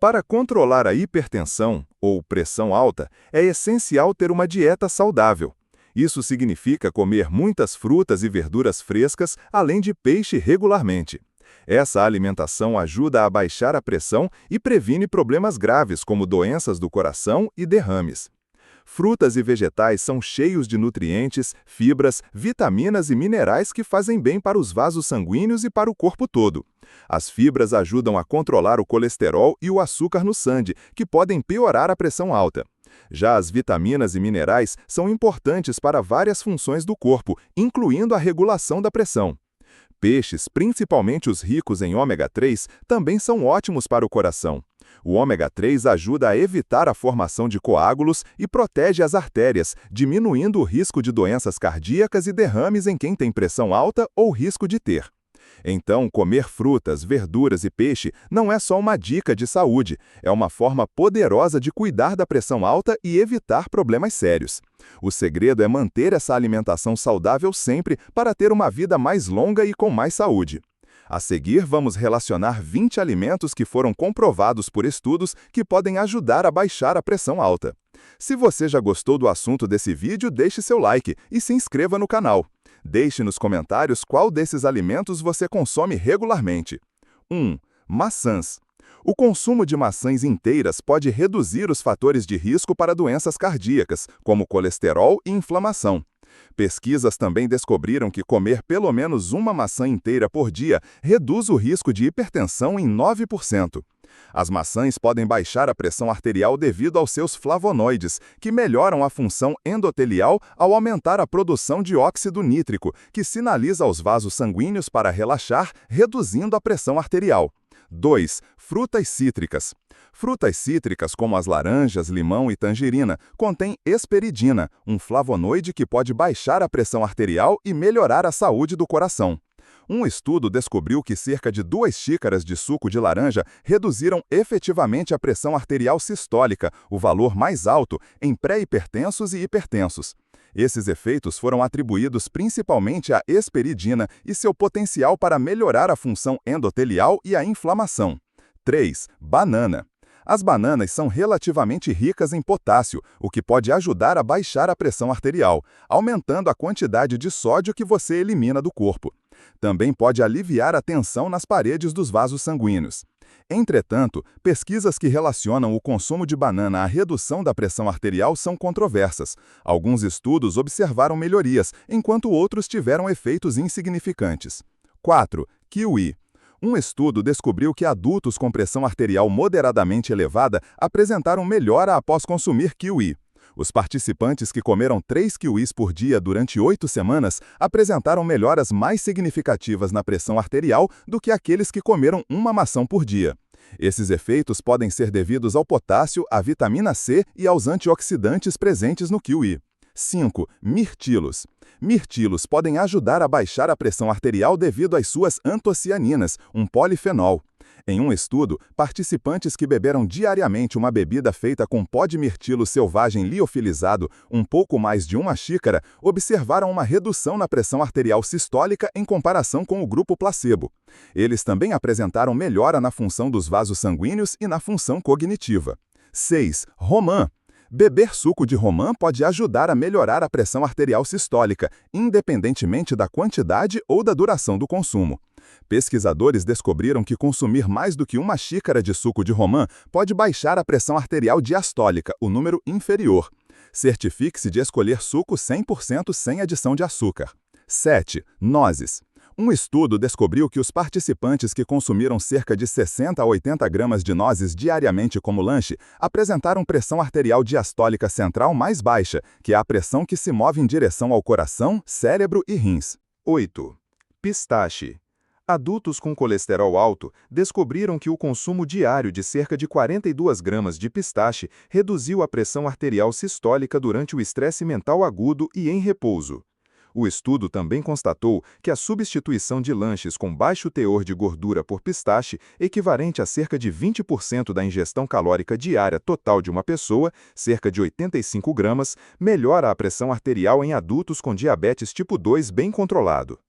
Para controlar a hipertensão, ou pressão alta, é essencial ter uma dieta saudável. Isso significa comer muitas frutas e verduras frescas, além de peixe regularmente. Essa alimentação ajuda a baixar a pressão e previne problemas graves como doenças do coração e derrames. Frutas e vegetais são cheios de nutrientes, fibras, vitaminas e minerais que fazem bem para os vasos sanguíneos e para o corpo todo. As fibras ajudam a controlar o colesterol e o açúcar no sangue, que podem piorar a pressão alta. Já as vitaminas e minerais são importantes para várias funções do corpo, incluindo a regulação da pressão. Peixes, principalmente os ricos em ômega 3, também são ótimos para o coração. O ômega 3 ajuda a evitar a formação de coágulos e protege as artérias, diminuindo o risco de doenças cardíacas e derrames em quem tem pressão alta ou risco de ter. Então, comer frutas, verduras e peixe não é só uma dica de saúde, é uma forma poderosa de cuidar da pressão alta e evitar problemas sérios. O segredo é manter essa alimentação saudável sempre para ter uma vida mais longa e com mais saúde. A seguir, vamos relacionar 20 alimentos que foram comprovados por estudos que podem ajudar a baixar a pressão alta. Se você já gostou do assunto desse vídeo, deixe seu like e se inscreva no canal. Deixe nos comentários qual desses alimentos você consome regularmente. 1. Maçãs. O consumo de maçãs inteiras pode reduzir os fatores de risco para doenças cardíacas, como colesterol e inflamação. Pesquisas também descobriram que comer pelo menos uma maçã inteira por dia reduz o risco de hipertensão em 9%. As maçãs podem baixar a pressão arterial devido aos seus flavonoides, que melhoram a função endotelial ao aumentar a produção de óxido nítrico, que sinaliza aos vasos sanguíneos para relaxar, reduzindo a pressão arterial. 2. Frutas cítricas. Frutas cítricas como as laranjas, limão e tangerina contêm hesperidina, um flavonoide que pode baixar a pressão arterial e melhorar a saúde do coração. Um estudo descobriu que cerca de 2 xícaras de suco de laranja reduziram efetivamente a pressão arterial sistólica, o valor mais alto, em pré-hipertensos e hipertensos. Esses efeitos foram atribuídos principalmente à hesperidina e seu potencial para melhorar a função endotelial e a inflamação. 3. Banana. As bananas são relativamente ricas em potássio, o que pode ajudar a baixar a pressão arterial, aumentando a quantidade de sódio que você elimina do corpo. Também pode aliviar a tensão nas paredes dos vasos sanguíneos. Entretanto, pesquisas que relacionam o consumo de banana à redução da pressão arterial são controversas. Alguns estudos observaram melhorias, enquanto outros tiveram efeitos insignificantes. 4. Kiwi. Um estudo descobriu que adultos com pressão arterial moderadamente elevada apresentaram melhora após consumir kiwi. Os participantes que comeram 3 kiwis por dia durante 8 semanas apresentaram melhoras mais significativas na pressão arterial do que aqueles que comeram uma maçã por dia. Esses efeitos podem ser devidos ao potássio, à vitamina C e aos antioxidantes presentes no kiwi. 5. Mirtilos. Mirtilos podem ajudar a baixar a pressão arterial devido às suas antocianinas, um polifenol. Em um estudo, participantes que beberam diariamente uma bebida feita com pó de mirtilo selvagem liofilizado, um pouco mais de 1 xícara, observaram uma redução na pressão arterial sistólica em comparação com o grupo placebo. Eles também apresentaram melhora na função dos vasos sanguíneos e na função cognitiva. 6. Romã. Beber suco de romã pode ajudar a melhorar a pressão arterial sistólica, independentemente da quantidade ou da duração do consumo. Pesquisadores descobriram que consumir mais do que 1 xícara de suco de romã pode baixar a pressão arterial diastólica, o número inferior. Certifique-se de escolher suco 100% sem adição de açúcar. 7. Nozes. Um estudo descobriu que os participantes que consumiram cerca de 60 a 80 gramas de nozes diariamente como lanche apresentaram pressão arterial diastólica central mais baixa, que é a pressão que se move em direção ao coração, cérebro e rins. 8. Pistache. Adultos com colesterol alto descobriram que o consumo diário de cerca de 42 gramas de pistache reduziu a pressão arterial sistólica durante o estresse mental agudo e em repouso. O estudo também constatou que a substituição de lanches com baixo teor de gordura por pistache, equivalente a cerca de 20% da ingestão calórica diária total de uma pessoa, cerca de 85 gramas, melhora a pressão arterial em adultos com diabetes tipo 2 bem controlado.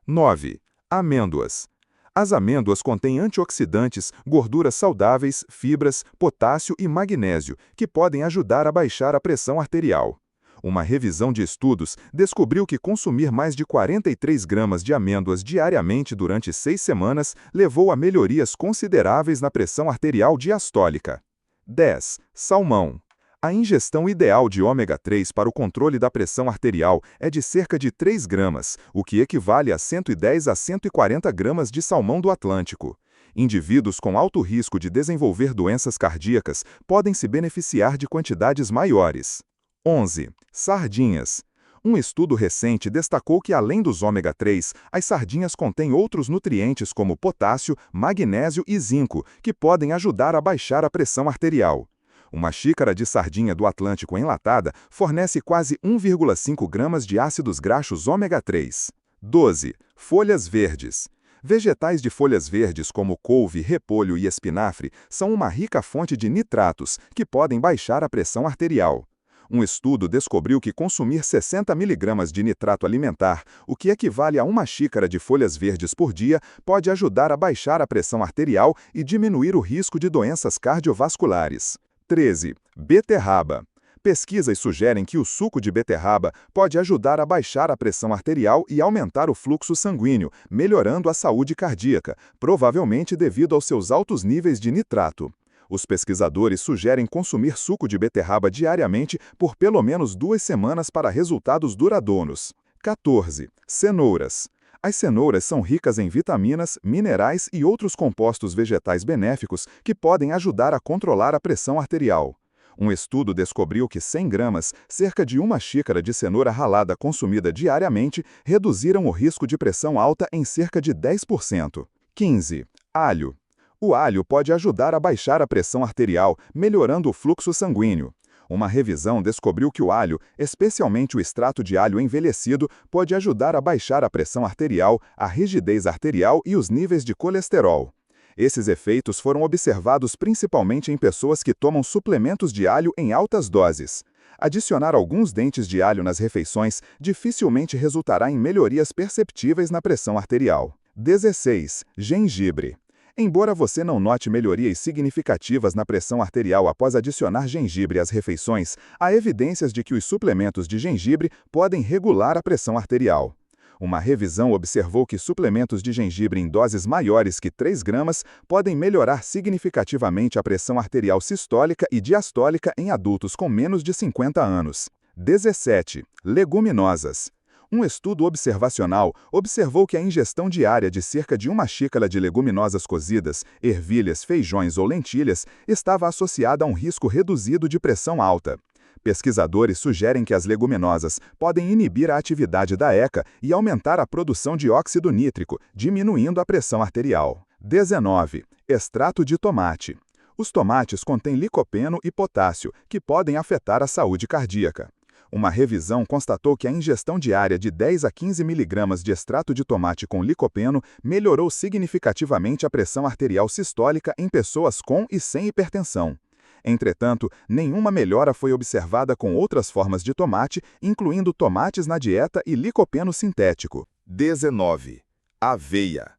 9. Amêndoas. As amêndoas contêm antioxidantes, gorduras saudáveis, fibras, potássio e magnésio, que podem ajudar a baixar a pressão arterial. Uma revisão de estudos descobriu que consumir mais de 43 gramas de amêndoas diariamente durante 6 semanas levou a melhorias consideráveis na pressão arterial diastólica. 10. Salmão. A ingestão ideal de ômega 3 para o controle da pressão arterial é de cerca de 3 gramas, o que equivale a 110 a 140 gramas de salmão do Atlântico. Indivíduos com alto risco de desenvolver doenças cardíacas podem se beneficiar de quantidades maiores. 11. Sardinhas. Um estudo recente destacou que, além dos ômega 3, as sardinhas contêm outros nutrientes como potássio, magnésio e zinco, que podem ajudar a baixar a pressão arterial. Uma xícara de sardinha do Atlântico enlatada fornece quase 1,5 gramas de ácidos graxos ômega 3. 12. Folhas verdes. Vegetais de folhas verdes como couve, repolho e espinafre são uma rica fonte de nitratos, que podem baixar a pressão arterial. Um estudo descobriu que consumir 60 mg de nitrato alimentar, o que equivale a uma xícara de folhas verdes por dia, pode ajudar a baixar a pressão arterial e diminuir o risco de doenças cardiovasculares. 13. Beterraba. Pesquisas sugerem que o suco de beterraba pode ajudar a baixar a pressão arterial e aumentar o fluxo sanguíneo, melhorando a saúde cardíaca, provavelmente devido aos seus altos níveis de nitrato. Os pesquisadores sugerem consumir suco de beterraba diariamente por pelo menos 2 semanas para resultados duradouros. 14. Cenouras. As cenouras são ricas em vitaminas, minerais e outros compostos vegetais benéficos que podem ajudar a controlar a pressão arterial. Um estudo descobriu que 100 gramas, cerca de uma xícara de cenoura ralada consumida diariamente, reduziram o risco de pressão alta em cerca de 10%. 15. Alho. O alho pode ajudar a baixar a pressão arterial, melhorando o fluxo sanguíneo. Uma revisão descobriu que o alho, especialmente o extrato de alho envelhecido, pode ajudar a baixar a pressão arterial, a rigidez arterial e os níveis de colesterol. Esses efeitos foram observados principalmente em pessoas que tomam suplementos de alho em altas doses. Adicionar alguns dentes de alho nas refeições dificilmente resultará em melhorias perceptíveis na pressão arterial. 16. Gengibre. Embora você não note melhorias significativas na pressão arterial após adicionar gengibre às refeições, há evidências de que os suplementos de gengibre podem regular a pressão arterial. Uma revisão observou que suplementos de gengibre em doses maiores que 3 gramas podem melhorar significativamente a pressão arterial sistólica e diastólica em adultos com menos de 50 anos. 17. Leguminosas. Um estudo observacional observou que a ingestão diária de cerca de uma xícara de leguminosas cozidas, ervilhas, feijões ou lentilhas estava associada a um risco reduzido de pressão alta. Pesquisadores sugerem que as leguminosas podem inibir a atividade da ECA e aumentar a produção de óxido nítrico, diminuindo a pressão arterial. 19. Extrato de tomate. Os tomates contêm licopeno e potássio, que podem afetar a saúde cardíaca. Uma revisão constatou que a ingestão diária de 10 a 15 mg de extrato de tomate com licopeno melhorou significativamente a pressão arterial sistólica em pessoas com e sem hipertensão. Entretanto, nenhuma melhora foi observada com outras formas de tomate, incluindo tomates na dieta e licopeno sintético. 19. Aveia.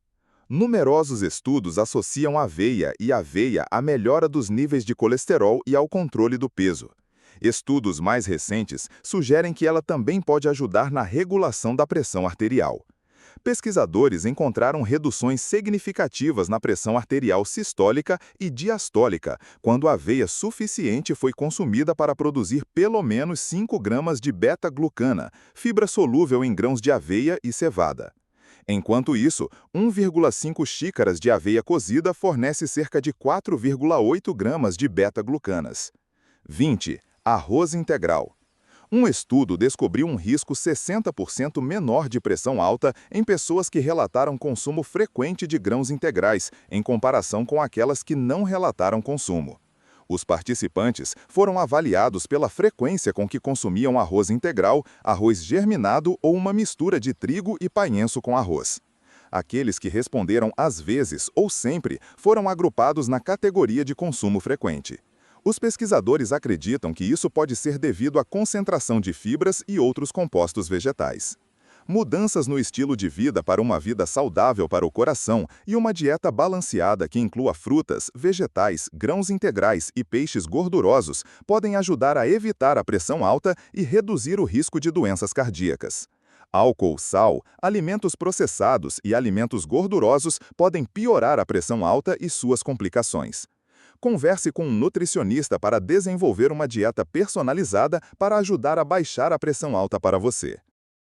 Numerosos estudos associam aveia à melhora dos níveis de colesterol e ao controle do peso. Estudos mais recentes sugerem que ela também pode ajudar na regulação da pressão arterial. Pesquisadores encontraram reduções significativas na pressão arterial sistólica e diastólica quando a aveia suficiente foi consumida para produzir pelo menos 5 gramas de beta-glucana, fibra solúvel em grãos de aveia e cevada. Enquanto isso, 1,5 xícaras de aveia cozida fornece cerca de 4,8 gramas de beta-glucanas. 20. Arroz integral. Um estudo descobriu um risco 60% menor de pressão alta em pessoas que relataram consumo frequente de grãos integrais, em comparação com aquelas que não relataram consumo. Os participantes foram avaliados pela frequência com que consumiam arroz integral, arroz germinado ou uma mistura de trigo e painço com arroz. Aqueles que responderam às vezes ou sempre foram agrupados na categoria de consumo frequente. Os pesquisadores acreditam que isso pode ser devido à concentração de fibras e outros compostos vegetais. Mudanças no estilo de vida para uma vida saudável para o coração e uma dieta balanceada que inclua frutas, vegetais, grãos integrais e peixes gordurosos podem ajudar a evitar a pressão alta e reduzir o risco de doenças cardíacas. Álcool, sal, alimentos processados e alimentos gordurosos podem piorar a pressão alta e suas complicações. Converse com um nutricionista para desenvolver uma dieta personalizada para ajudar a baixar a pressão alta para você.